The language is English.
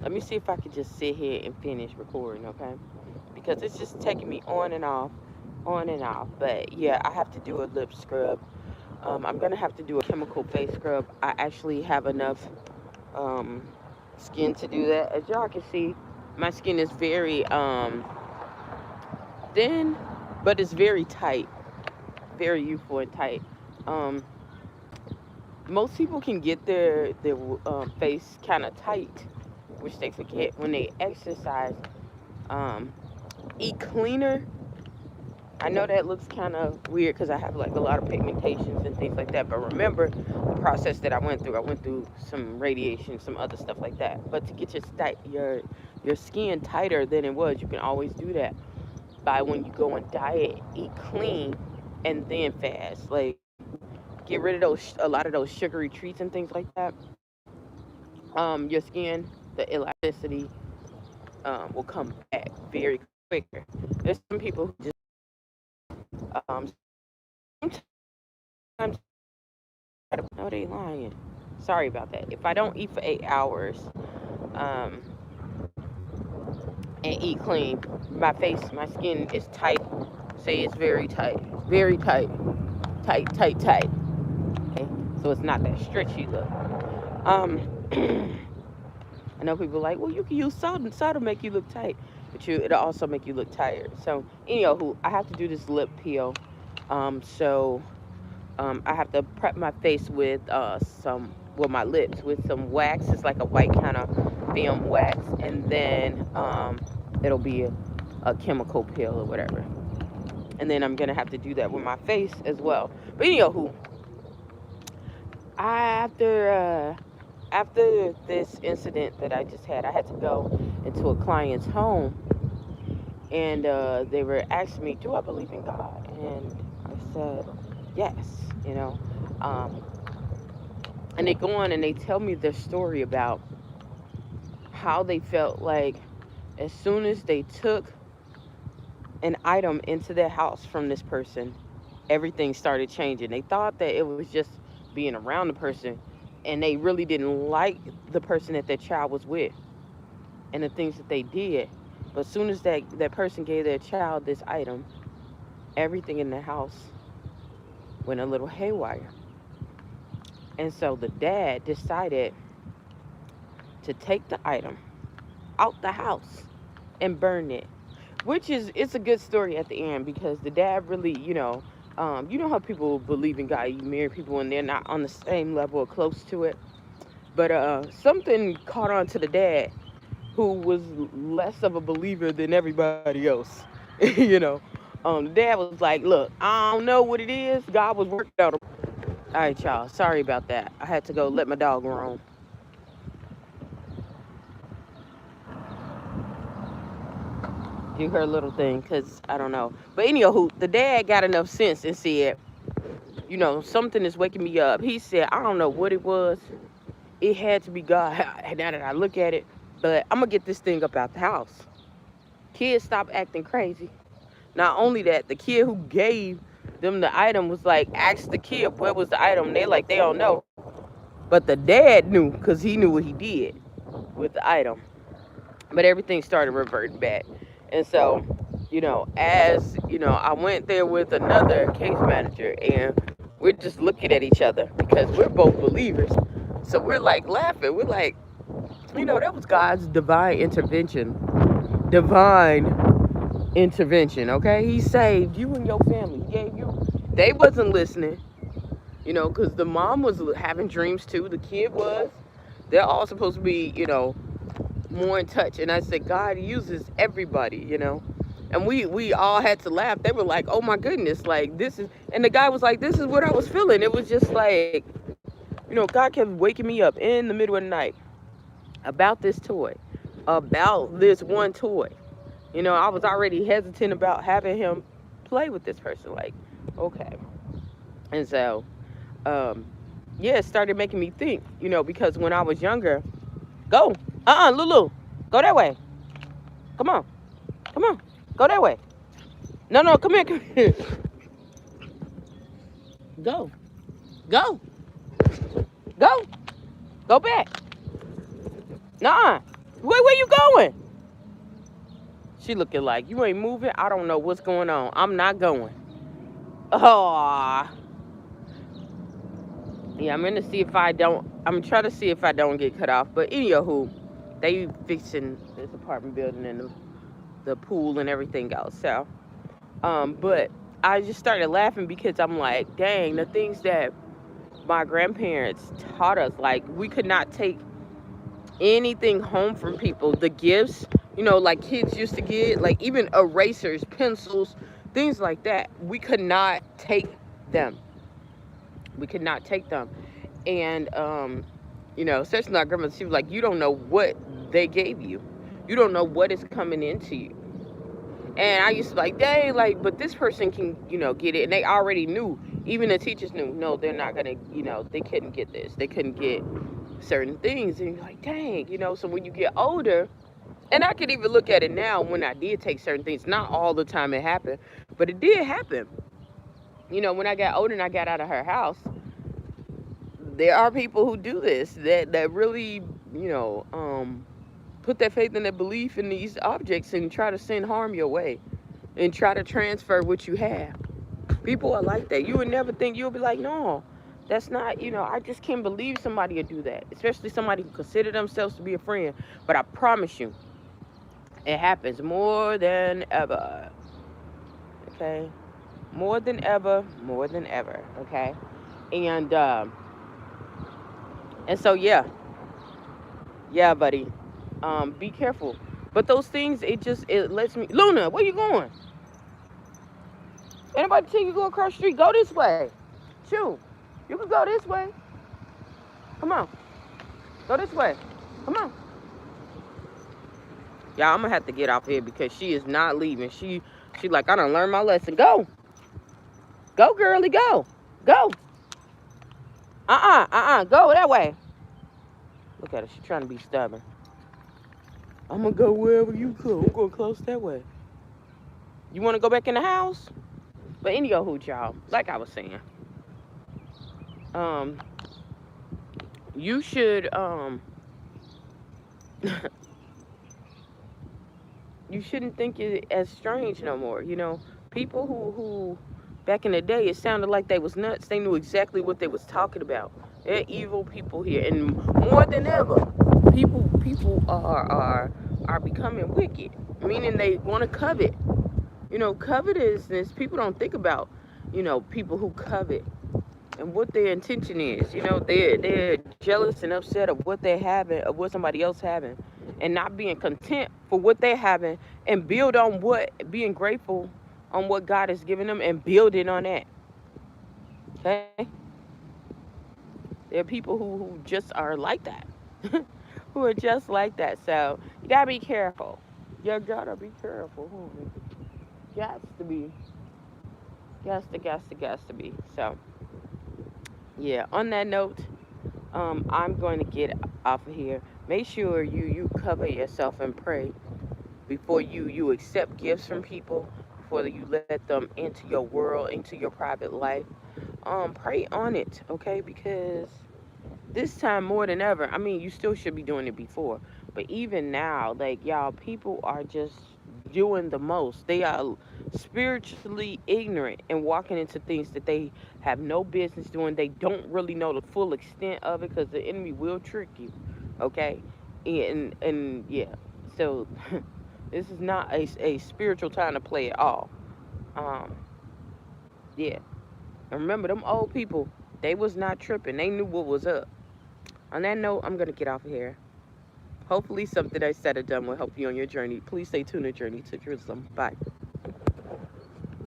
Let me see if I could just sit here and finish recording, okay? Because it's just taking me on and off, on and off. But yeah, I have to do a lip scrub. I'm gonna have to do a chemical face scrub. I actually have enough um, skin to do that. As y'all can see, my skin is very thin, but it's very tight, very youthful and tight. Um, Most people can get their face kind of tight, which they forget when they exercise. Um, Eat cleaner. I know that looks kind of weird because I have like a lot of pigmentations and things like that. But remember the process that I went through. I went through some radiation, some other stuff like that. But to get your skin tighter than it was, you can always do that by when you go on diet, eat clean, and then fast. Like get rid of a lot of those sugary treats and things like that. Your skin, the elasticity, will come back very quicker. There's some people who just um, sometimes no, they lying. Sorry about that. If I don't eat for 8 hours, um, and eat clean, my skin is tight. Say it's very tight, tight, tight, tight. Okay, so it's not that stretchy look. Um, I know people are like, well, you can use salt, and salt will make you look tight, but it'll also make you look tired. So, anywho, I have to do this lip peel. So I have to prep my face with my lips with some wax. It's like a white kind of film wax, and then it'll be a chemical peel or whatever. And then I'm gonna have to do that with my face as well. But anywho, after after this incident that I just had, I had to go into a client's home, and they were asking me, "Do I believe in God?" And I said, "Yes." You know, um, and they go on and they tell me their story about how they felt like as soon as they took an item into their house from this person, everything started changing. They thought that it was just being around the person, and they really didn't like the person that their child was with and the things that they did. But as soon as that person gave their child this item, everything in the house went a little haywire. And so the dad decided to take the item out the house and burn it, which is it's a good story at the end because the dad really, you know how people believe in God, you marry people and they're not on the same level or close to it. But something caught on to the dad, who was less of a believer than everybody else. The dad was like, "Look, I don't know what it is. God was working out." All right, y'all. Sorry about that. I had to go let my dog roam. Do her little thing, cause I don't know. But anywho, the dad got enough sense and said, something is waking me up. He said, I don't know what it was. It had to be God. Now that I look at it, but I'm gonna get this thing up out the house. Kids stop acting crazy. Not only that, the kid who gave them the item was like, asked the kid where was the item. They like they don't know, but the dad knew because he knew what he did with the item. But everything started reverting back, and so as I went there with another case manager, and we're just looking at each other because we're both believers. So we're like laughing. We're like, that was God's divine intervention. Divine intervention, okay? He saved you and your family. He gave you. They wasn't listening, because the mom was having dreams too. The kid was. They're all supposed to be, more in touch. And I said, God uses everybody. And we all had to laugh. They were like, oh my goodness, like this is, and the guy was like, this is what I was feeling. It was just like, God kept waking me up in the middle of the night about this toy, about this one toy. I was already hesitant about having him play with this person. Like, okay. And so, um, yeah, it started making me think, because when I was younger, go, Lulu, go that way. Come on, come on, go that way. No, no, come here. Go, go, go, go back. Nuh-uh. Where you going? She looking like, you ain't moving. I don't know what's going on. I'm not going. Oh, yeah. I'm trying to see if I don't get cut off. But anywho, they fixing this apartment building and the pool and everything else. So, but I just started laughing because I'm like, dang, the things that my grandparents taught us, like we could not take anything home from people. The gifts, like kids used to get, like even erasers, pencils, things like that. We could not take them. We could not take them. And especially my grandma, she was like, you don't know what they gave you. You don't know what is coming into you. And I used to be like, dang, like, but this person can, get it. And they already knew. Even the teachers knew, no, they're not gonna, they couldn't get this. They couldn't get certain things. And you're like, dang, so when you get older, and I could even look at it now when I did take certain things. Not all the time it happened, but it did happen. When I got older and I got out of her house, there are people who do this that really, put their faith and their belief in these objects and try to send harm your way and try to transfer what you have. People are like that. You would never think, you'll be like, no, that's not, I just can't believe somebody would do that, especially somebody who consider themselves to be a friend. But I promise you, it happens more than ever. Okay? More than ever, more than ever. Okay? And so yeah, buddy. Be careful. But those things, it lets me. Luna, where you going? Anybody tell you go across the street? Go this way. Chew. You can go this way. Come on. Go this way. Come on. Yeah, I'm gonna have to get off here because she is not leaving. She like, I done learned my lesson. Go. Go, girly, go. Go. Go that way. Look at her. She's trying to be stubborn. I'm gonna go wherever you go. I'm going close that way. You want to go back in the house? But anywho, y'all, like I was saying, you should, you shouldn't think it as strange no more. People who back in the day, it sounded like they was nuts. They knew exactly what they was talking about. They're evil people here, and more than ever, people are becoming wicked, meaning they want to covet. Covetousness, people don't think about, people who covet and what their intention is. They're jealous and upset of what they're having, of what somebody else having, and not being content for what they're having, and being grateful on what God has given them and building on that. Okay? There are people who just are like that. Who are just like that. So you gotta be careful. You gotta be careful, homie. Got to be. Got to be. So yeah, on that note, I'm going to get off of here. Make sure you cover yourself and pray before you accept gifts from people, before you let them into your world, into your private life. Pray on it, okay? Because this time more than ever, I mean, you still should be doing it before, but even now, like, y'all, people are just doing the most. They are spiritually ignorant and walking into things that they have no business doing. They don't really know the full extent of it because the enemy will trick you, okay? And yeah, so this is not a spiritual time to play at all. Um, yeah, and remember, them old people, they was not tripping. They knew what was up. On that note, I'm going to get off of here. Hopefully something I said or done will help you on your journey. Please stay tuned to Journey to Jerusalem. Bye.